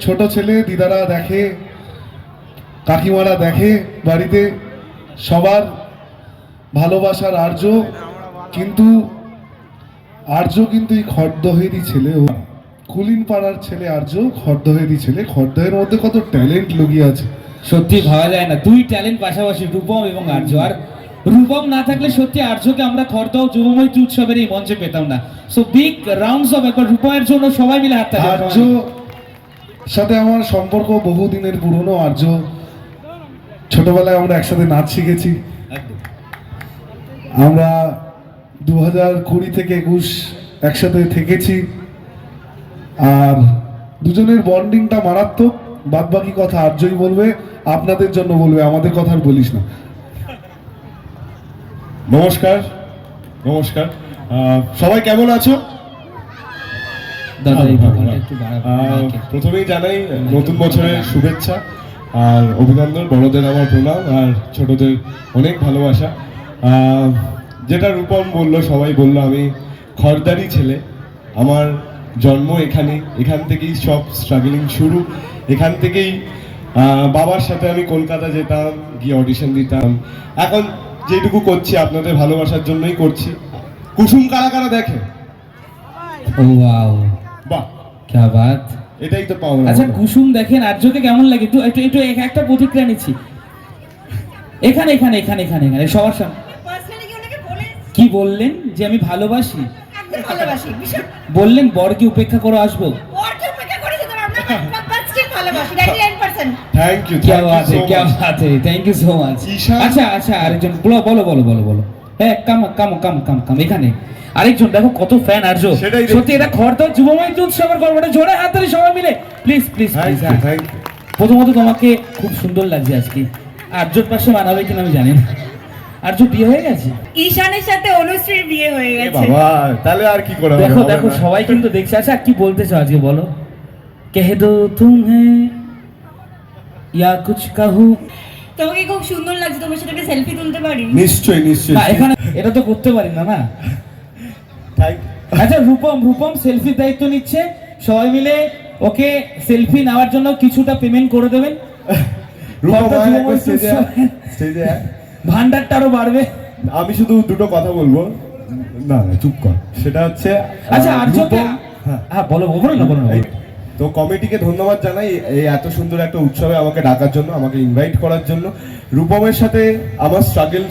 ছোট ছেলে দিদারা দেখে, কাকিমারা দেখে, বাড়িতে সবার ভালোবাসার আর্য কিন্তু এই খড়দহেরই ছেলে, ও কুলিন পাড়ার ছেলে আর্য, খড়দহেরই ছেলে। খড়দহের মধ্যে কত ট্যালেন্ট লুকিয়ে আছে, সত্যি ভাবা যায় না। দুই ট্যালেন্ট পাশাপাশি, রূপম এবং আর্য। আর রূপম না থাকলে সত্যি আর্যকে আমরা খড়দহ যুবমৈত্রী উৎসবের এই মঞ্চে পেতাম না। সো বিগ রাউন্ডস অফ একবার রূপমের জন্য সবাই মিলে হাত তালি। আর্য সাথে আমার সম্পর্ক বহুদিনের পুরনো। আর্য ছোটবেলায় আমরা একসাথে নাচ শিখেছি। আমরা 2020 থেকে 21 একসাথে থেকেছি। আর দুজনের বন্ডিংটা মারাত্মক। বাদ বাকি কথা আর্যই বলবে, আপনাদের জন্য বলবে, আমাদের কথা আর বলিস না। নমস্কার নমস্কার, সবাই কেমন আছো? প্রথমেই জানাই নতুন বছরের শুভেচ্ছা আর অভিনন্দন। বড়দের আমার প্রণাম আর ছোটদের অনেক ভালোবাসা। যেটা রূপম বললো, সবাই বললো, আমি খড়দারি ছেলে। আমার জন্ম এখান থেকেই সব স্ট্রাগলিং শুরু। এখান থেকেই বাবার সাথে আমি কলকাতা যেতাম, গিয়ে অডিশন দিতাম। এখন যেটুকু করছি আপনাদের ভালোবাসার জন্যই করছি। কুসুম কারা কারা দেখে? ও ওয়াও, বাহ, কি বাত! এটাই তো পাওয়া। আচ্ছা, কুসুম দেখেন, আর্যকে কেমন লাগে? একটু একটা প্রতিক্রিয়া নিচ্ছি। এখানে এখানে এখানে এখানে এখানে সবার সামনে কি বললেন? যে আমি ভালোবাসি, বললেন বরকে উপেক্ষা করে আসবো। Thank you, thank you so much. আচ্ছা আচ্ছা, আরেকজন বলো বলো বলো বলো বলো। হ্যাঁ, কাম কাম কাম কাম কাম। এখানে আরেকজন দেখো, কত ফ্যান আর্য। সত্যি এটা খড়দহ যুবমৈত্রী উৎসবের গল্পটা জোরে হাততালি সবাই মিলে, প্লিজ প্লিজ প্লিজ। প্রথমত তোমাকে খুব সুন্দর লাগছে আজকে। আর্যর পাশে মানাবে কিনা আমি জানি না। আর্য বিয়ে হয়ে গেছে? ঈশানের সাথে অনুশ্রীর বিয়ে হয়ে গেছে। বাবা, তাহলে আর কি করা হবে? দেখো দেখো, সবাই কিন্তু দেখছে। আচ্ছা, কি বলতে চাও আজকে বলো? কহ দো তুমহে ইয়া কুছ কাহু। তোমাকে খুব সুন্দর লাগছে, তোমার সাথে একটা সেলফি তুলতে পারি? নিশ্চয়ই নিশ্চয়ই। না, এখানে এটা তো করতে পারি না না। আচ্ছা, রূপম সেলফির দায়িত্ব নিচ্ছে। সবাই মিলে ওকে সেলফি নেওয়ার জন্য কিছুটা পেমেন্ট করে দেবেন। ভান্ডারটা আরো বাড়বে। আমি শুধু দুটো কথা বলবো। না না, চুপ কর। সেটা হচ্ছে, আচ্ছা আর্যকে, হ্যাঁ বলো বলো না বলো না। তো কমিটিকে ধন্যবাদ জানাই এই এত সুন্দর একটা উৎসবে আমাকে ডাকার জন্য, আমাকে ইনভাইট করার জন্য। রূপমের সাথে আমার স্ট্রাগল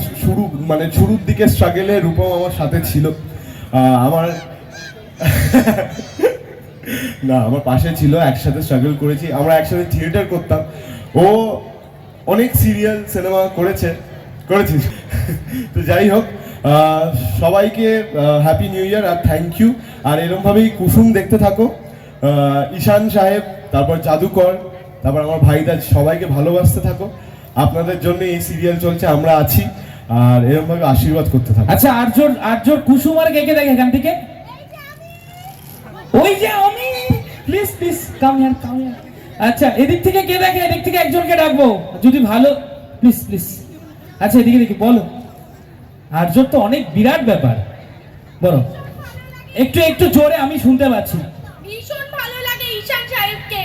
শুরুর দিকে স্ট্রাগলে রূপম আমার সাথে ছিল। আমার না, আমার পাশে ছিল, একসাথে স্ট্রাগল করেছি, আমরা একসাথে থিয়েটার করতাম। ও অনেক সিরিয়াল সিনেমা করেছিস। তো যাই হোক, সবাইকে হ্যাপি নিউ ইয়ার আর থ্যাংক ইউ। আর এরকমভাবেই কুসুম দেখতে থাকো। ঈশান সাহেব, তারপর জাদুকর, তারপর আমার ভাইদা, সবাইকে ভালোবাসতে থাকো। আপনাদের জন্য এই সিরিয়াল চলছে, আমরা আছি। আর এরকমভাবে আশীর্বাদ করতে থাকো। আচ্ছা, আর্যর কুসুম আর কে কে দেখে এখান থেকে? ওই যে আমি, please please come here come here. আচ্ছা, এদিক থেকে কে দেখে? এদিক থেকে একজনকে ডাকবো যদি ভালো, প্লিজ প্লিজ। আচ্ছা, এদিকে দেখি বলো। আর্যর তো অনেক বিরাট ব্যাপার, বলো একটু একটু জোরে, আমি শুনতে পাচ্ছি। ভীষণ ভালো লাগে ঈশান সাহেবকে।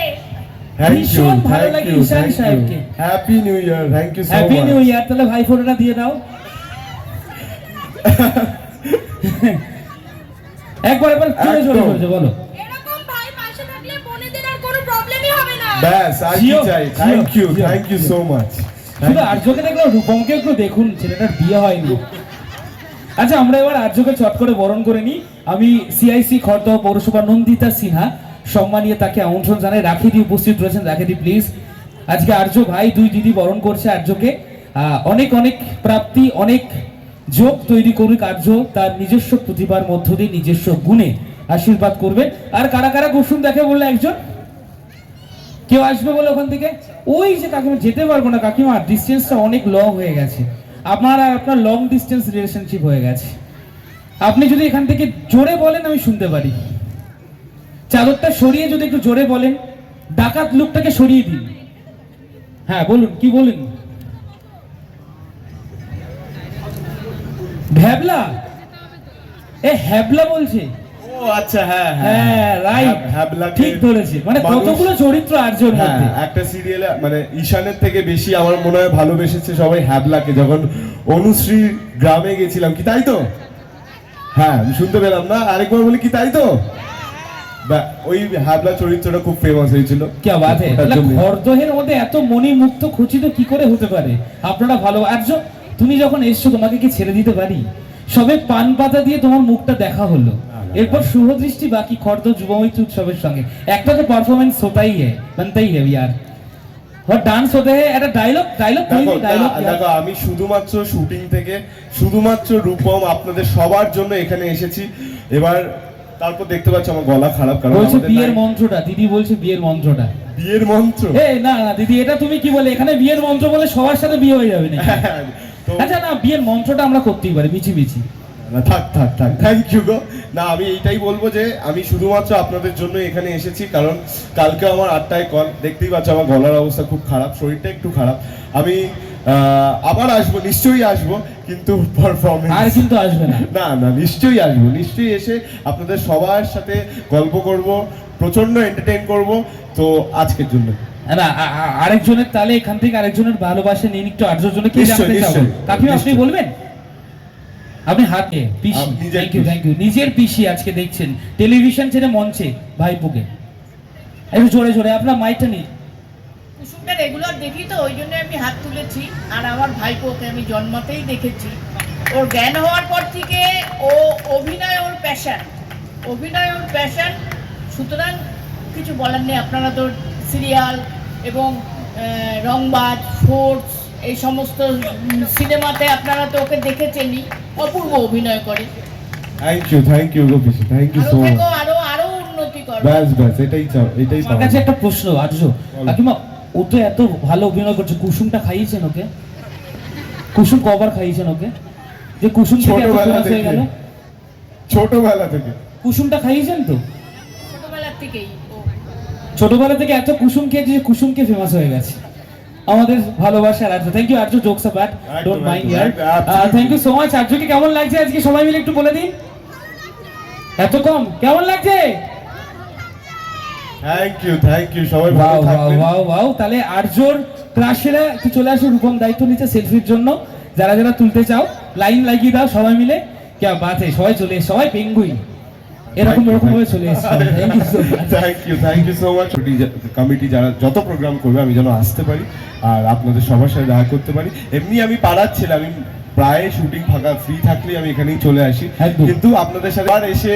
ভীষণ ভালো লাগে ঈশান সাহেবকে। Happy new year, thank you so much. Happy new year. তাহলে ভাই ফোনটা দিয়ে দাও একবার জোরে জোরে বলো। এরকম ভাই পাশে থাকলে বোনেদের আর কোনো প্রবলেমই হবে না। ব্যাস, আর কি চাই? Thank you so much. শুধু আর্যকে দেখলাম, রূপমকে একটু দেখুন, ছেলেটার বিয়ে হয়নি। আচ্ছা, আমরা এবার আর্যকে চট করে বরণ করে নিই। আমি সিআইসি খড়দহ পৌরসভা নন্দিতা সিনহা সম্মানীয় তাকে আমন্ত্রণ জানাই। রাখিদি উপস্থিত রয়েছেন, রাখিদি প্লিজ। আজকে আর্য ভাই, দুই দিদি বরণ করছে আর্যকে। অনেক অনেক প্রাপ্তি, অনেক যোগ তৈরি করুক আর্য তার নিজস্ব প্রতিভার মধ্য দিয়ে, নিজস্ব গুণে আশীর্বাদ করবেন। আর কারা কারা কুসুম দেখে বললে একজন কেউ আসবে বলে ওখান থেকে? ওই যে কাকিমা, যেতে পারবো না কাকিমা, ডিস্টেন্সটা অনেক লং হয়ে গেছে। আপনার আর আপনার লং ডিস্টেন্স রিলেশনশিপ হয়ে গেছে। আপনি যদি এখান থেকে জোরে বলেন আমি শুনতে পারি। চাদরটা সরিয়ে যদি একটু জোরে বলেন, ডাকাত লুকটাকে সরিয়ে দিন। হ্যাঁ বলুন, কি বলেন? ভ্যাবলা? এ হ্যাবলা বলছে? ও আচ্ছা, হ্যাঁ হ্যাঁ রাইট, হ্যাবলাকে ঠিক ধরেছি, মানে মানুষ- কতগুলো চরিত্র আর্যর হ্যাঁ, মধ্যে। একটা সিরিয়ালে মানে ঈশানের থেকে বেশি আমার মনে হয় ভালোবেসেছে সবাই হ্যাবলাকে, যখন অনুশ্রী গ্রামে গেছিলাম, কি তাই তো? হ্যাঁ, আমি শুনতে পেলাম না, আরেকবার বলি, কি তাই তো? ওই হ্যাবলা চরিত্রটা খুব ফেমাস হয়েছিল। কি বাত है, ওটার জন্যই। খরদহের মধ্যে এত মণিমুক্ত খচিত কি করে হতে পারে? আপনারা ভালো আর্য, তুমি যখন এসছো তোমাকে কি ছেড়ে দিতে পারি? সবে পান পাতা দিয়ে তোমার মুখটা দেখা হলো, এরপর শুভদৃষ্টি বাকি খর্দ যুবমৈত্রী উৎসবের সঙ্গে একটা তো পারফরমেন্স होता ही है, बनता ही है यार, और डांस होते हैं, একটা ডায়লগ ডায়লগ দেখো, আমি শুধুমাত্র শুটিং থেকে শুধুমাত্র রূপম আপনাদের সবার জন্য এখানে এসেছি। এবার তারপর দেখতে পাচ্ছ আমার গলা খারাপ, কারণ বলছে আমাদের বিয়ের নাই- মন্ত্রটা, দিদি বলছে বিয়ের মন্ত্রটা। বিয়ের মন্ত্র। এ না না দিদি, এটা তুমি কি বলে, এখানে বিয়ের মন্ত্র বলে সবার সাথে বিয়ে হয়ে যাবে নাকি? তো আচ্ছা না, বিয়ের মন্ত্রটা আমরা করতেই পারি মিছি। না, থাক থ্যাংক ইউ গো। না, আমি এইটাই বলবো যে আমি শুধুমাত্র আপনাদের জন্য এখানে এসেছি, কারণ কালকে আমার 8টায় কল, দেখতেই পাচ্ছ আমার গলার অবস্থা খুব খারাপ, শরীরটা একটু খারাপ। আমি আবার আসবো, নিশ্চয়ই আসবো, কিন্তু পারফরমেন্স আর কিন্তু আসবে না। না, নিশ্চয়ই আসবো, নিশ্চয়ই এসে আপনাদের সবার সাথে গল্প করব, প্রচন্ড এন্টারটেইন করব। তো আজকের জন্য না আরেকজনের, তাহলে এখান থেকে আরেকজনের ভালোবাসা নিয়ে একটু আর্যর জন্য কি নিশ্চয়ই, জানতে চাও? নিশ্চয়ই, কাকিমা আপনি নিশ্চয়ই। বলবেন? আপনি হাতে পিসি, নিজের থ্যাংক ইউ নিজের পিসি আজকে দেখছেন টেলিভিশন ছেড়ে মঞ্চে ভাইপুকে। একটু জোরে আপনার মাইকটা নিন। কুসুমটা রেগুলার দেখি তো, ওই জন্য আমি হাত তুলেছি। আর আমার ভাইপোকে আমি জন্মাতেই দেখেছি, ওর জ্ঞান হওয়ার পর থেকে ও অভিনয় ওর প্যাশন, সুতরাং কিছু বলার নেই। আপনারা তো সিরিয়াল এবং রংবাজ, ফোর্স, এই সমস্ত সিনেমাতে আপনারা তো ওকে দেখেছেনই, অপূর্ব অভিনয় করে। থ্যাংক ইউ গো পিসি, থ্যাংক ইউ আরো সো মাচ। থেকেও আরো উন্নতি করো। ব্যাস এটাই চাও, এটাই আমার কাছে একটা প্রশ্ন আর্য, কাকিমা ও তো এত ভালো অভিনয় করছে, কুসুমটা খাইয়েছেন ওকে? কুসুম কবার খাইয়েছেন ওকে, যে কুসুম থেকে এত ছোটবেলা ফেমাস হয়ে থেকে। গেল? ছোটবেলা থেকে কুসুমটা খাইয়েছেন তো? ছোটবেলার থেকেই ও ছোটবেলা থেকে এত কুসুম খেয়েছে যে কুসুমকে ফেমাস হয়ে গেছে। আমাদের ভালোবাসার Arya, thank you Arya, jokes about, don't mind ইয়ার। থ্যাংক ইউ সো মাচ আর্যকে। কেমন লাগছে আজকে সবাই মিলে একটু বলে দিন, এত কম কেমন লাগছে? থ্যাংক ইউ সবাই ভালো থাকবেন। ওয়াও, তাহলে আর্যর ক্লাসেরা একটু চলে আসো, রূপম দায়িত্ব নিচ্ছে সেলফির জন্য। যারা তুলতে চাও লাইন লাগিয়ে দাও সবাই মিলে। কে বাত है, সবাই চলে এসো, সবাই পেঙ্গুইন এরকম ভাবে চলে এসছো। Thank you so much. Committee যারা যত প্রোগ্রাম করবে আমি যেন আসতে পারি আর আপনাদের সবার সাথে দেখা করতে পারি। এমনি আমি পাড়ার ছেলে, আমি প্রায় শুটিং ফাঁকা ফ্রি থাকলে আমি এখানেই চলে আসি, একদম। কিন্তু আপনাদের সাথে আর এসে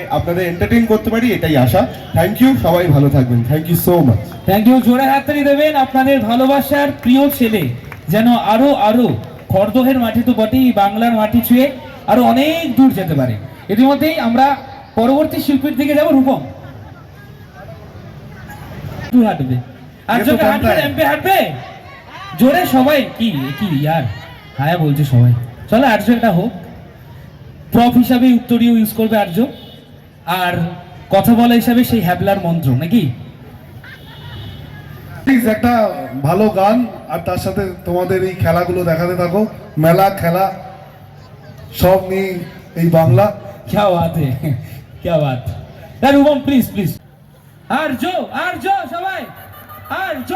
আপনাদের এন্টারটেইন করতে পারি, এটাই আশা। থ্যাংক ইউ, সবাই ভালো থাকবেন, thank you so much. Thank you, জোরে হাততালি দেবেন আপনাদের ভালোবাসার প্রিয় ছেলে যেন আরো খড়দহের মাটি তো বটেই, বাংলার মাটি ছুঁয়ে আরো অনেক দূর যেতে পারে। ইতিমধ্যেই আমরা পরবর্তী শিল্পীর দিকে যাবো। রূপম তুই হাঁটবে, আর্যকে হাঁটবে, র্যাম্পে হাঁটবে, জোরে সবাই। কি ইয়ার, হ্যাঁ বলছে সবাই। চলো আর্য এটা হোক, প্রপ হিসাবে উত্তরীয় ইউজ করবে আর্য, আর কথা বলা হিসাবে সেই হ্যাবলার মন্ত্র নাকি। একটা ভালো গান আর তার সাথে তোমাদের এই খেলাগুলো দেখাতে থাকো, মেলা খেলা সব নিয়ে এই বাংলা। क्या बात है, क्या बात। রূপম প্লিজ আর্য সবাই Arya.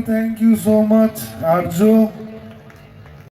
Thank you so much Arya.